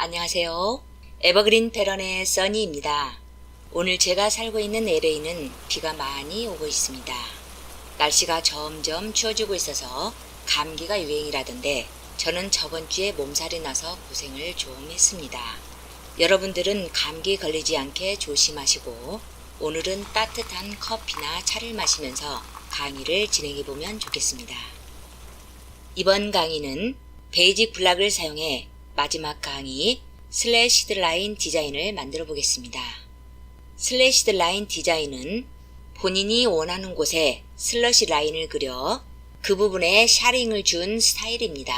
안녕하세요. 에버그린 패런의 써니입니다. 오늘 제가 살고 있는 LA는 비가 많이 오고 있습니다. 날씨가 점점 추워지고 있어서 감기가 유행이라던데 저는 저번 주에 몸살이 나서 고생을 좀 했습니다. 여러분들은 감기 걸리지 않게 조심하시고 오늘은 따뜻한 커피나 차를 마시면서 강의를 진행해 보면 좋겠습니다. 이번 강의는 베이직 블락을 사용해 마지막 강의 슬래시드 라인 디자인을 만들어 보겠습니다. 슬래시드 라인 디자인은 본인이 원하는 곳에 슬러시 라인을 그려 그 부분에 샤링을 준 스타일입니다.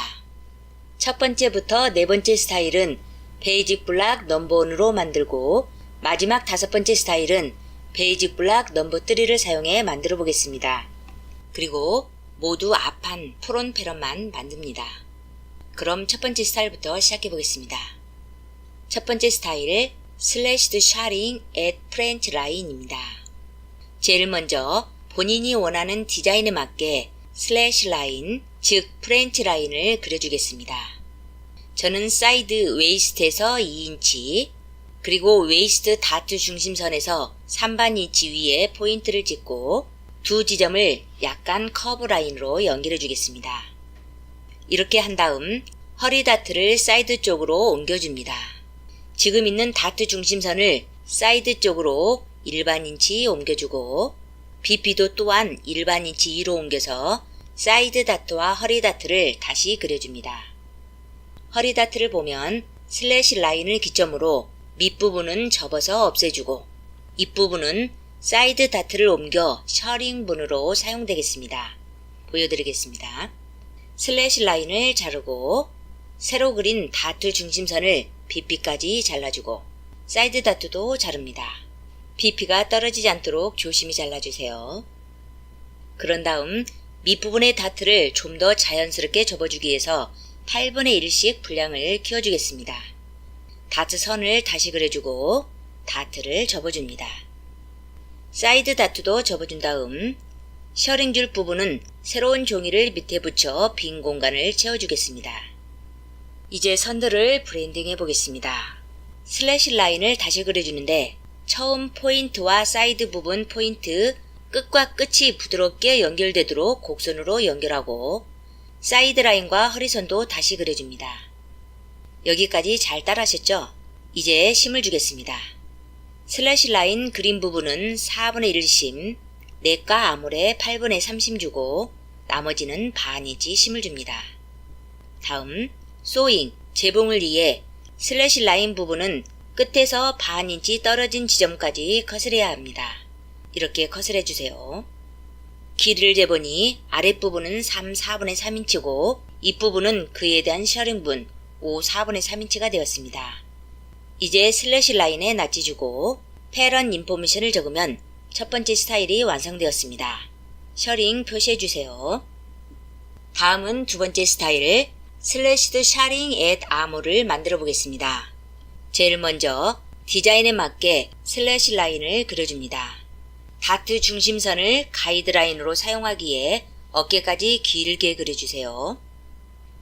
첫 번째부터 네 번째 스타일은 베이직 블락 넘버 1으로 만들고 마지막 다섯 번째 스타일은 베이직 블락 넘버 3를 사용해 만들어 보겠습니다. 그리고 모두 앞판 프론 패런만 만듭니다. 그럼 첫 번째 스타일부터 시작해 보겠습니다. 첫 번째 스타일 슬래시드 샤링 at 프렌치 라인입니다. 제일 먼저 본인이 원하는 디자인에 맞게 슬래시 라인, 즉 프렌치 라인을 그려주겠습니다. 저는 사이드 웨이스트에서 2인치, 그리고 웨이스트 다트 중심선에서 3반인치 위에 포인트를 찍고 두 지점을 약간 커브 라인으로 연결해 주겠습니다. 이렇게 한 다음 허리 다트를 사이드 쪽으로 옮겨줍니다. 지금 있는 다트 중심선을 사이드 쪽으로 1반인치 옮겨주고 BP도 또한 1반인치 위로 옮겨서 사이드 다트와 허리 다트를 다시 그려줍니다. 허리 다트를 보면 슬래시 라인을 기점으로 밑부분은 접어서 없애주고 윗부분은 사이드 다트를 옮겨 셔링분으로 사용되겠습니다. 보여드리겠습니다. 슬래시 라인을 자르고 새로 그린 다트 중심선을 BP까지 잘라주고 사이드 다트도 자릅니다. BP가 떨어지지 않도록 조심히 잘라주세요. 그런 다음 밑부분의 다트를 좀 더 자연스럽게 접어주기 위해서 8분의 1씩 분량을 키워주겠습니다. 다트 선을 다시 그려주고 다트를 접어줍니다. 사이드 다트도 접어준 다음 셔링줄 부분은 새로운 종이를 밑에 붙여 빈 공간을 채워주겠습니다. 이제 선들을 브랜딩 해보겠습니다. 슬래시 라인을 다시 그려주는데 처음 포인트와 사이드 부분 포인트 끝과 끝이 부드럽게 연결되도록 곡선으로 연결하고 사이드 라인과 허리선도 다시 그려줍니다. 여기까지 잘 따라하셨죠? 이제 심을 주겠습니다. 슬래시 라인 그린 부분은 4분의 1심, 넥과 아몰에 8분의 3심 주고 나머지는 반인치 심을 줍니다. 다음 소잉, 재봉을 위해 슬래시 라인 부분은 끝에서 반인치 떨어진 지점까지 컷을 해야 합니다. 이렇게 컷을 해주세요. 길이를 재보니 아랫부분은 4분의 3인치고 윗부분은 그에 대한 셔링분 4분의 3인치가 되었습니다. 이제 슬래시 라인에 낫지 주고 패런 인포메이션을 적으면 첫 번째 스타일이 완성되었습니다. 셔링 표시해주세요. 다음은 두 번째 스타일 슬래시드 샤링 at 아모를 만들어 보겠습니다. 제일 먼저 디자인에 맞게 슬래시 라인을 그려줍니다. 다트 중심선을 가이드라인으로 사용하기에 어깨까지 길게 그려주세요.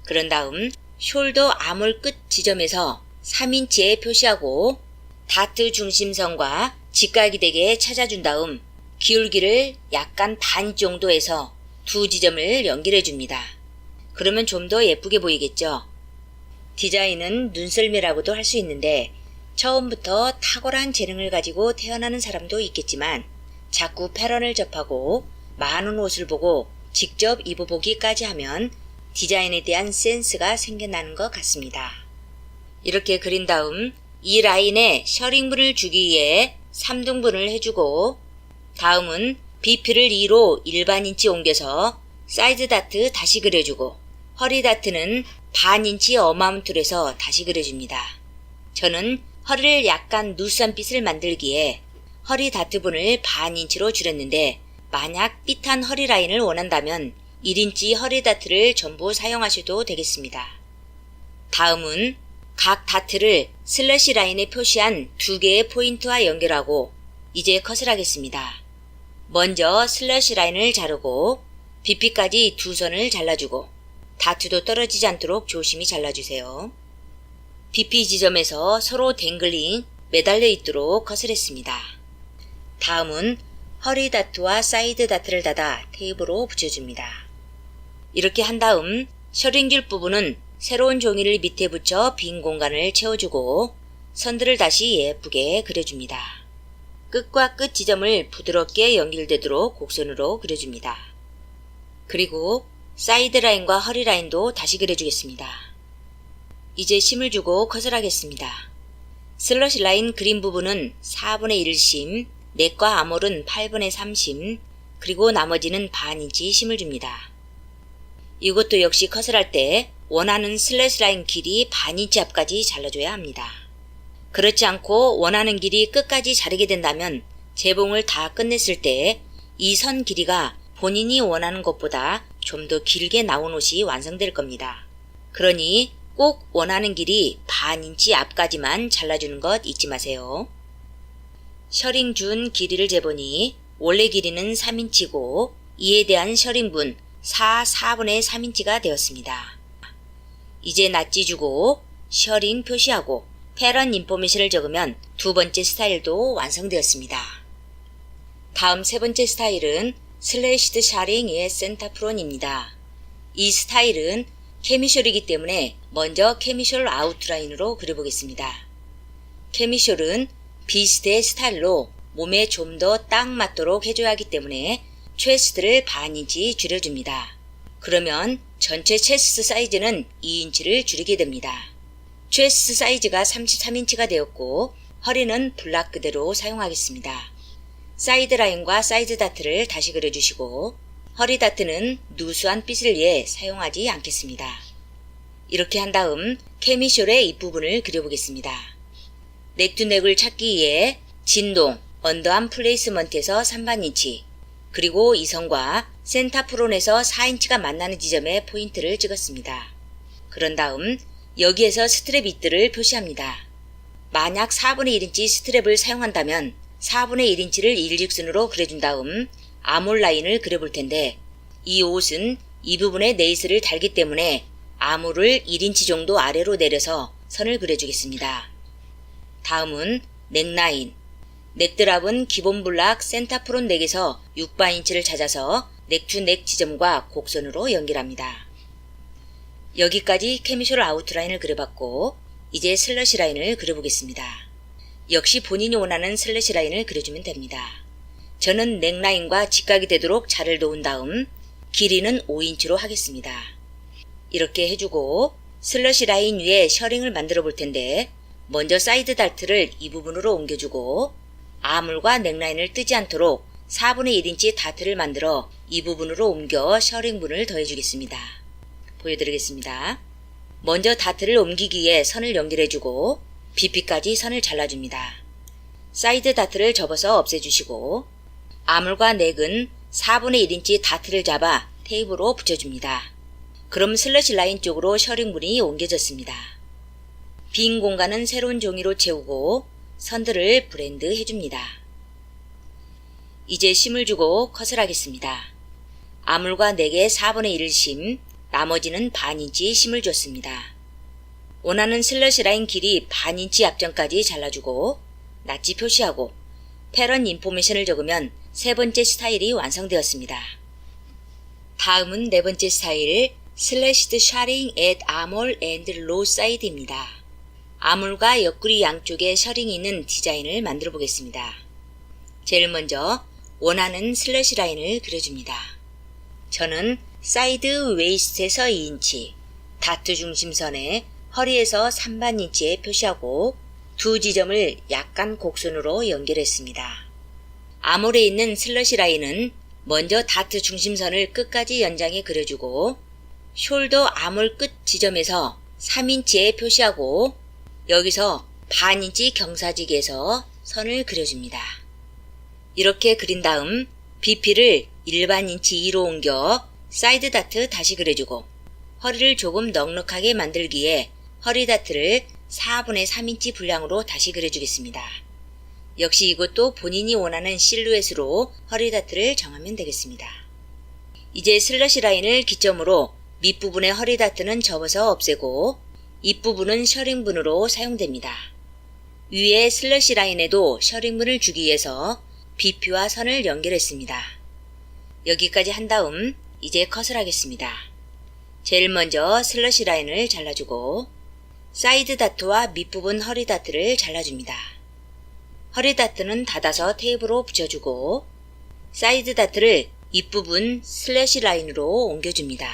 그런 다음 숄더 아몰 끝 지점에서 3인치에 표시하고 다트 중심선과 직각이 되게 찾아준 다음 기울기를 약간 반 정도에서 두 지점을 연결해 줍니다. 그러면 좀 더 예쁘게 보이겠죠? 디자인은 눈썰매라고도 할 수 있는데 처음부터 탁월한 재능을 가지고 태어나는 사람도 있겠지만 자꾸 패런을 접하고 많은 옷을 보고 직접 입어보기까지 하면 디자인에 대한 센스가 생겨나는 것 같습니다. 이렇게 그린 다음 이 라인에 셔링분을 주기 위해 3등분을 해주고 다음은 BP를 2로 1반인치 옮겨서 사이드 다트 다시 그려주고 허리 다트는 반인치 어마운트로 해서 다시 그려줍니다. 저는 허리를 약간 누싼 핏을 만들기에 허리 다트분을 반인치로 줄였는데 만약 핏한 허리 라인을 원한다면 1인치 허리 다트를 전부 사용하셔도 되겠습니다. 다음은 각 다트를 슬래시 라인에 표시한 두 개의 포인트와 연결하고 이제 컷을 하겠습니다. 먼저 슬래시 라인을 자르고 BP까지 두 선을 잘라주고 다트도 떨어지지 않도록 조심히 잘라주세요. BP 지점에서 서로 댕글링 매달려 있도록 컷을 했습니다. 다음은 허리 다트와 사이드 다트를 닫아 테이프로 붙여줍니다. 이렇게 한 다음 셔링줄 부분은 새로운 종이를 밑에 붙여 빈 공간을 채워주고 선들을 다시 예쁘게 그려줍니다. 끝과 끝 지점을 부드럽게 연결되도록 곡선으로 그려줍니다. 그리고 사이드 라인과 허리 라인도 다시 그려주겠습니다. 이제 심을 주고 컷을 하겠습니다. 슬러시 라인 그린 부분은 4분의 1심, 넥과 아몰은 8분의 3심, 그리고 나머지는 반 인치 심을 줍니다. 이것도 역시 컷을 할 때 원하는 슬래시 라인 길이 반 인치 앞까지 잘라줘야 합니다. 그렇지 않고 원하는 길이 끝까지 자르게 된다면 재봉을 다 끝냈을 때 이 선 길이가 본인이 원하는 것보다 좀 더 길게 나온 옷이 완성될 겁니다. 그러니 꼭 원하는 길이 반 인치 앞까지만 잘라주는 것 잊지 마세요. 셔링 준 길이를 재보니 원래 길이는 3인치고 이에 대한 셔링분 4분의 3인치가 되었습니다. 이제 낫지 주고 셔링 표시하고 패런 인포메이션을 적으면 두 번째 스타일도 완성되었습니다. 다음 세 번째 스타일은 슬래시드 샤링의 센타프론입니다. 이 스타일은 캐미숄이기 때문에 먼저 캐미숄 아웃라인으로 그려보겠습니다. 캐미숄은 비스트의 스타일로 몸에 좀 더 딱 맞도록 해줘야 하기 때문에 체스트를 반 인치 줄여줍니다. 그러면 전체 체스트 사이즈는 2인치를 줄이게 됩니다. 체스트 사이즈가 33인치가 되었고 허리는 블락 그대로 사용하겠습니다. 사이드 라인과 사이드 다트를 다시 그려주시고 허리 다트는 누수한 빗을 위해 사용하지 않겠습니다. 이렇게 한 다음 캐미숄의 입부분을 그려보겠습니다. 넥투넥을 찾기 위해 진동, 언더암 플레이스먼트에서 3반인치, 그리고 이 선과 센타프론에서 4인치가 만나는 지점에 포인트를 찍었습니다. 그런 다음 여기에서 스트랩 윗들을 표시합니다. 만약 4분의 1인치 스트랩을 사용한다면 4분의 1인치를 일직선으로 그려준 다음 아몰 라인을 그려볼 텐데 이 옷은 이 부분에 네이스를 달기 때문에 아몰을 1인치 정도 아래로 내려서 선을 그려주겠습니다. 다음은 넥라인. 넥드랍은 기본 블락 센타프론 넥에서 6반인치를 찾아서 넥투넥 지점과 곡선으로 연결합니다. 여기까지 캐미숄 아웃라인을 그려봤고 이제 슬러시 라인을 그려보겠습니다. 역시 본인이 원하는 슬래시 라인을 그려주면 됩니다. 저는 넥라인과 직각이 되도록 자를 놓은 다음 길이는 5인치로 하겠습니다. 이렇게 해주고 슬러시 라인 위에 셔링을 만들어 볼 텐데 먼저 사이드 다트를 이 부분으로 옮겨주고 아몰과 넥라인을 뜨지 않도록 4분의 1인치 다트를 만들어 이 부분으로 옮겨 셔링분을 더해주겠습니다. 보여드리겠습니다. 먼저 다트를 옮기기 위해 선을 연결해주고 BP까지 선을 잘라줍니다. 사이드 다트를 접어서 없애주시고 아몰과 넥은 4분의 1인치 다트를 잡아 테이프로 붙여줍니다. 그럼 슬러시 라인 쪽으로 셔링분이 옮겨졌습니다. 빈 공간은 새로운 종이로 채우고 선들을 브랜드 해줍니다. 이제 심을 주고 컷을 하겠습니다. 아몰과 넥에 4분의 1심, 나머지는 반인치 심을 줬습니다. 원하는 슬러시 라인 길이 반인치 앞전까지 잘라주고 낫지 표시하고 패런 인포메이션을 적으면 세 번째 스타일이 완성되었습니다. 다음은 네 번째 스타일 슬래시드 샤링 at 아몰 앤드 로 사이드입니다. 아몰과 옆구리 양쪽에 셔링이 있는 디자인을 만들어 보겠습니다. 제일 먼저 원하는 슬래시 라인을 그려줍니다. 저는 사이드 웨이스트에서 2인치, 다트 중심선에 허리에서 3반인치에 표시하고 두 지점을 약간 곡선으로 연결했습니다. 아몰에 있는 슬러시 라인은 먼저 다트 중심선을 끝까지 연장해 그려주고 숄더 아몰 끝 지점에서 3인치에 표시하고 여기서 반인치 경사지기에서 선을 그려줍니다. 이렇게 그린 다음 BP를 일반 인치 2로 옮겨 사이드 다트 다시 그려주고 허리를 조금 넉넉하게 만들기에 허리 다트를 4분의 3인치 분량으로 다시 그려주겠습니다. 역시 이것도 본인이 원하는 실루엣으로 허리 다트를 정하면 되겠습니다. 이제 슬러시 라인을 기점으로 밑부분의 허리 다트는 접어서 없애고 입부분은 셔링분으로 사용됩니다. 위에 슬러시 라인에도 셔링분을 주기 위해서 BP와 선을 연결했습니다. 여기까지 한 다음 이제 컷을 하겠습니다. 제일 먼저 슬러시 라인을 잘라주고 사이드 다트와 밑부분 허리 다트를 잘라줍니다. 허리 다트는 닫아서 테이프로 붙여주고 사이드 다트를 입부분 슬래시 라인으로 옮겨줍니다.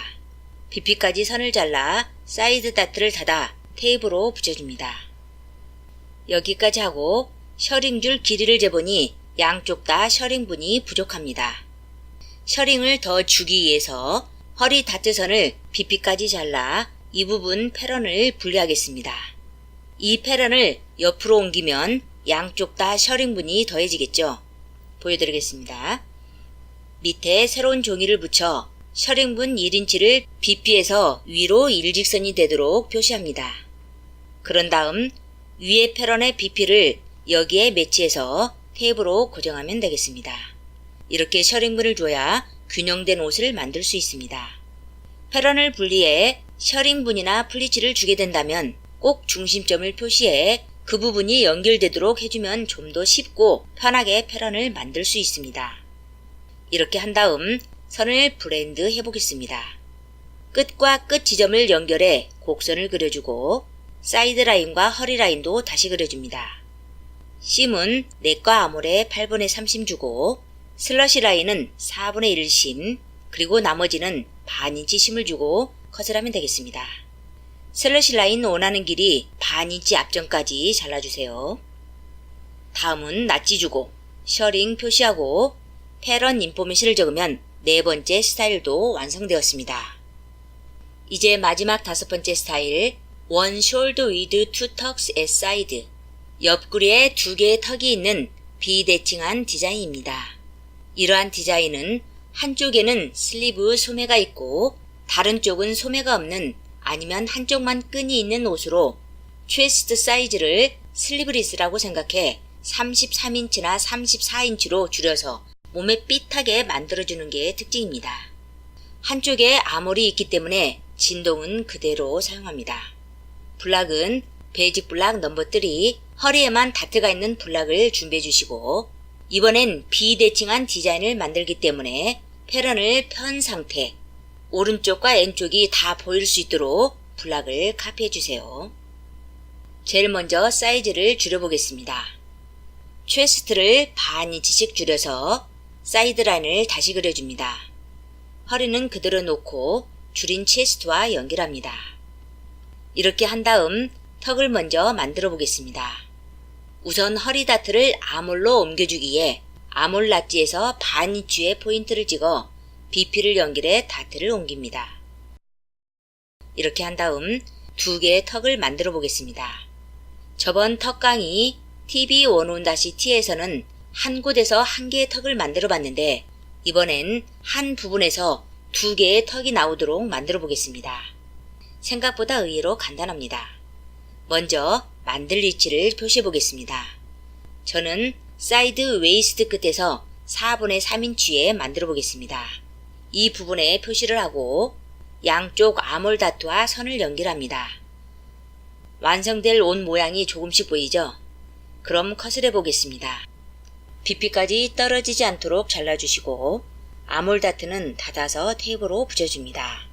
BP까지 선을 잘라 사이드 다트를 닫아 테이프로 붙여줍니다. 여기까지 하고 셔링줄 길이를 재보니 양쪽 다 셔링분이 부족합니다. 셔링을 더 주기 위해서 허리 다트선을 BP까지 잘라 이 부분 패런을 분리하겠습니다. 이 패런을 옆으로 옮기면 양쪽 다 셔링분이 더해지겠죠. 보여드리겠습니다. 밑에 새로운 종이를 붙여 셔링분 1인치를 BP에서 위로 일직선이 되도록 표시합니다. 그런 다음 위에 패런의 BP를 여기에 매치해서 테이프로 고정하면 되겠습니다. 이렇게 셔링분을 줘야 균형된 옷을 만들 수 있습니다. 패런을 분리해 셔링분이나 플리츠를 주게 된다면 꼭 중심점을 표시해 그 부분이 연결되도록 해주면 좀 더 쉽고 편하게 패런을 만들 수 있습니다. 이렇게 한 다음 선을 블렌드 해보겠습니다. 끝과 끝 지점을 연결해 곡선을 그려주고 사이드 라인과 허리 라인도 다시 그려줍니다. 심은 넥과 아몰에 8분의 3심 주고 슬러시 라인은 4분의 1심 그리고 나머지는 반인치 심을 주고 컷을 하면 되겠습니다. 슬러시 라인 원하는 길이 반인치 앞전까지 잘라주세요. 다음은 낫지 주고 셔링 표시하고 패런 인포메이션을 적으면 네 번째 스타일도 완성되었습니다. 이제 마지막 다섯 번째 스타일 One shoulder with two tucks at side 옆구리에 두 개의 턱이 있는 비대칭한 디자인입니다. 이러한 디자인은 한쪽에는 슬리브 소매가 있고 다른 쪽은 소매가 없는 아니면 한쪽만 끈이 있는 옷으로 체스트 사이즈를 슬리브리스라고 생각해 33인치나 34인치로 줄여서 몸에 핏하게 만들어주는 게 특징입니다. 한쪽에 아몰이 있기 때문에 진동은 그대로 사용합니다. 블락은 베이직 블락 넘버 3 허리에만 다트가 있는 블락을 준비해 주시고 이번엔 비대칭한 디자인을 만들기 때문에 패런을 편 상태 오른쪽과 왼쪽이 다 보일 수 있도록 블락을 카피해 주세요. 제일 먼저 사이즈를 줄여보겠습니다. 체스트를 반인치씩 줄여서 사이드 라인을 다시 그려줍니다. 허리는 그대로 놓고 줄인 체스트와 연결합니다. 이렇게 한 다음 턱을 먼저 만들어 보겠습니다. 우선 허리 다트를 아몰로 옮겨주기에 아몰 낫지에서 반인치의 포인트를 찍어 BP를 연결해 다트를 옮깁니다. 이렇게 한 다음 두 개의 턱을 만들어 보겠습니다. 저번 턱 강의 TB101-T에서는 한 곳에서 한 개의 턱을 만들어 봤는데 이번엔 한 부분에서 두 개의 턱이 나오도록 만들어 보겠습니다. 생각보다 의외로 간단합니다. 먼저 만들 위치를 표시해 보겠습니다. 저는 사이드 웨이스트 끝에서 4분의 3인치에 만들어 보겠습니다. 이 부분에 표시를 하고 양쪽 아몰 다트와 선을 연결합니다. 완성될 옷 모양이 조금씩 보이죠? 그럼 컷을 해보겠습니다. BP까지 떨어지지 않도록 잘라주시고 아몰 다트는 닫아서 테이프로 붙여줍니다.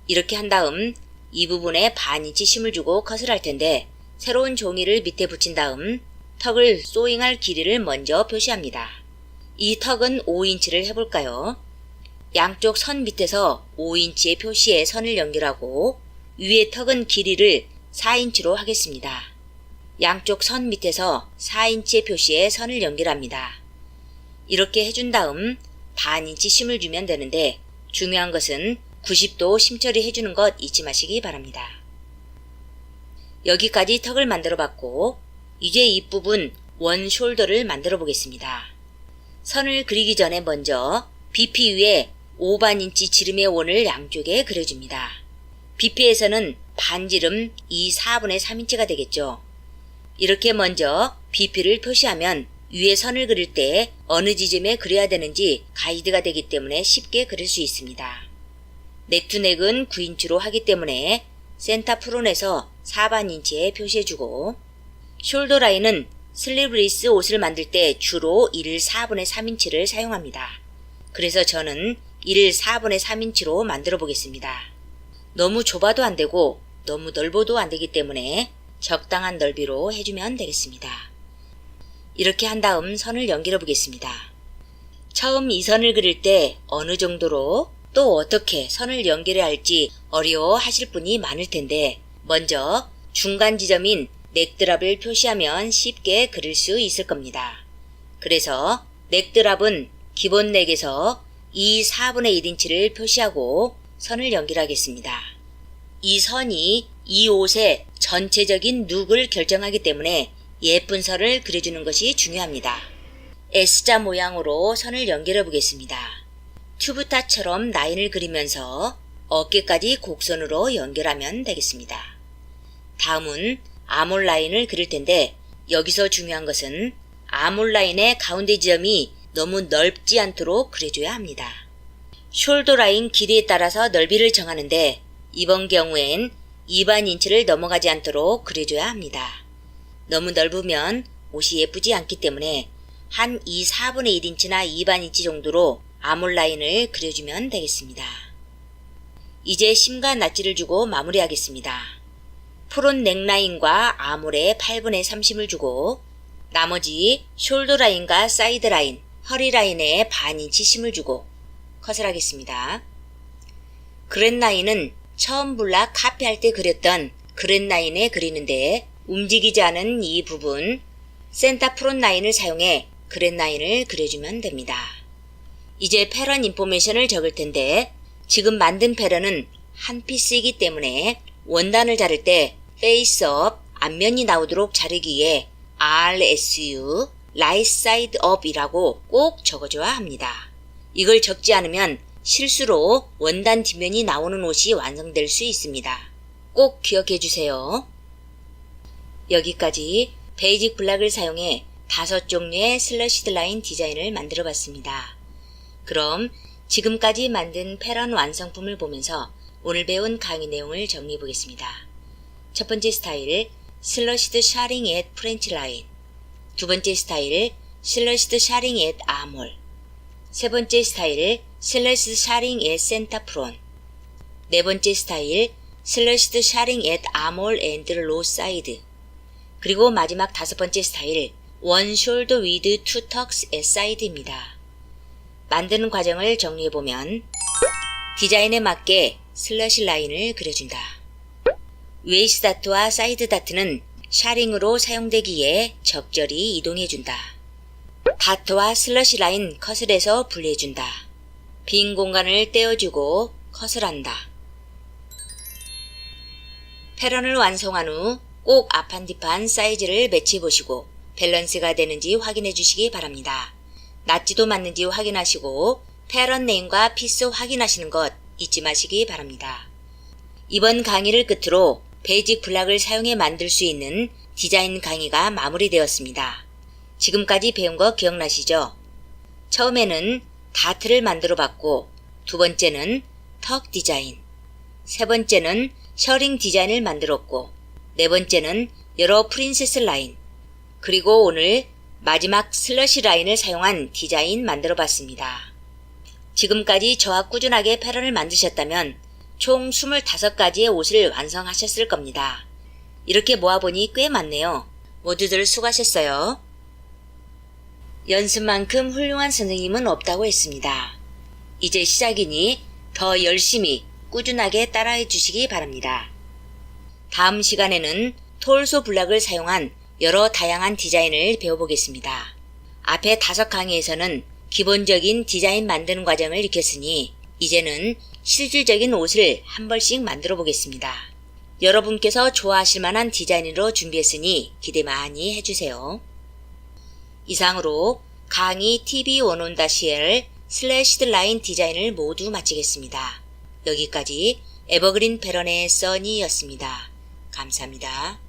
이렇게 한 다음 이 부분에 반인치 심을 주고 컷을 할 텐데 새로운 종이를 밑에 붙인 다음 턱을 소잉할 길이를 먼저 표시합니다. 이 턱은 5인치를 해볼까요? 양쪽 선 밑에서 5인치의 표시에 선을 연결하고 위의 턱은 길이를 4인치로 하겠습니다. 양쪽 선 밑에서 4인치의 표시에 선을 연결합니다. 이렇게 해준 다음 반인치 심을 주면 되는데 중요한 것은 90도 심 처리해주는 것 잊지 마시기 바랍니다. 여기까지 턱을 만들어 봤고 이제 입부분 원 숄더를 만들어 보겠습니다. 선을 그리기 전에 먼저 BP 위에 5반인치 지름의 원을 양쪽에 그려줍니다. BP에서는 반지름 4분의 3인치가 되겠죠. 이렇게 먼저 BP를 표시하면 위에 선을 그릴 때 어느 지점에 그려야 되는지 가이드가 되기 때문에 쉽게 그릴 수 있습니다. 넥 투 넥은 9인치로 하기 때문에 센터 프론에서 4반 인치에 표시해주고, 숄더 라인은 슬리브리스 옷을 만들 때 주로 1 4분의 3인치를 사용합니다. 그래서 저는 1 4분의 3인치로 만들어 보겠습니다. 너무 좁아도 안 되고 너무 넓어도 안 되기 때문에 적당한 넓이로 해주면 되겠습니다. 이렇게 한 다음 선을 연결해 보겠습니다. 처음 이 선을 그릴 때 어느 정도로 또 어떻게 선을 연결해야 할지 어려워 하실 분이 많을 텐데, 먼저 중간 지점인 넥드랍을 표시하면 쉽게 그릴 수 있을 겁니다. 그래서 넥드랍은 기본 넥에서 2 4분의 1인치를 표시하고 선을 연결하겠습니다. 이 선이 이 옷의 전체적인 룩을 결정하기 때문에 예쁜 선을 그려주는 것이 중요합니다. S자 모양으로 선을 연결해 보겠습니다. 튜브타처럼 라인을 그리면서 어깨까지 곡선으로 연결하면 되겠습니다. 다음은 아몰 라인을 그릴 텐데, 여기서 중요한 것은 아몰 라인의 가운데 지점이 너무 넓지 않도록 그려줘야 합니다. 숄더 라인 길이에 따라서 넓이를 정하는데, 이번 경우엔 2반 인치를 넘어가지 않도록 그려줘야 합니다. 너무 넓으면 옷이 예쁘지 않기 때문에 한 2 4분의 1인치나 2반 인치 정도로 아몰 라인을 그려주면 되겠습니다. 이제 심과 낫지를 주고 마무리하겠습니다. 프론 넥라인과 아몰에 8분의 30을 주고, 나머지 숄더 라인과 사이드 라인, 허리 라인에 반 인치 심을 주고 컷을 하겠습니다. 그랜 라인은 처음 블락 카피할 때 그렸던 그랜 라인에 그리는데, 움직이지 않은 이 부분 센터 프론 라인을 사용해 그랜 라인을 그려주면 됩니다. 이제 패런 인포메이션을 적을 텐데, 지금 만든 패런은 한 피스이기 때문에 원단을 자를 때 페이스업, 앞면이 나오도록 자르기 위해 RSU, Right Side Up이라고 꼭 적어줘야 합니다. 이걸 적지 않으면 실수로 원단 뒷면이 나오는 옷이 완성될 수 있습니다. 꼭 기억해 주세요. 여기까지 베이직 블락을 사용해 5종류의 슬러시드 라인 디자인을 만들어 봤습니다. 그럼 지금까지 만든 패런 완성품을 보면서 오늘 배운 강의 내용을 정리해 보겠습니다. 첫 번째 스타일, 슬러시드 샤링 앳 프렌치 라인. 두 번째 스타일, 슬러시드 샤링 앳 아몰. 세 번째 스타일, 슬러시드 샤링 앳 센터 프론. 네 번째 스타일, 슬러시드 샤링 앳 아몰 앤드 로 사이드. 그리고 마지막 5번째 스타일, 원 숄더 위드 투 턱스 앳 사이드입니다. 만드는 과정을 정리해보면, 디자인에 맞게 슬러시 라인을 그려준다. 웨이스트 다트와 사이드 다트는 샤링으로 사용되기에 적절히 이동해준다. 다트와 슬러시 라인 컷을 해서 분리해준다. 빈 공간을 떼어주고 컷을 한다. 패런을 완성한 후 꼭 앞판 뒷판 사이즈를 매치해보시고 밸런스가 되는지 확인해 주시기 바랍니다. 낫지도 맞는지 확인하시고 패런 네임과 피스 확인하시는 것 잊지 마시기 바랍니다. 이번 강의를 끝으로 베이직 블락을 사용해 만들 수 있는 디자인 강의가 마무리되었습니다. 지금까지 배운 거 기억나시죠? 처음에는 다트를 만들어 봤고, 두 번째는 턱 디자인, 세 번째는 셔링 디자인을 만들었고, 네 번째는 여러 프린세스 라인, 그리고 오늘 마지막 슬러시 라인을 사용한 디자인 만들어 봤습니다. 지금까지 저와 꾸준하게 패런을 만드셨다면 총 25가지의 옷을 완성하셨을 겁니다. 이렇게 모아보니 꽤 많네요. 모두들 수고하셨어요. 연습만큼 훌륭한 선생님은 없다고 했습니다. 이제 시작이니 더 열심히 꾸준하게 따라해 주시기 바랍니다. 다음 시간에는 톨소 블락을 사용한 여러 다양한 디자인을 배워보겠습니다. 앞에 5강의에서는 기본적인 디자인 만드는 과정을 익혔으니 이제는 실질적인 옷을 한 벌씩 만들어 보겠습니다. 여러분께서 좋아하실 만한 디자인으로 준비했으니 기대 많이 해주세요. 이상으로 강의 tv1on-cl 슬래시드 라인 디자인을 모두 마치겠습니다. 여기까지 에버그린 패런의 써니였습니다. 감사합니다.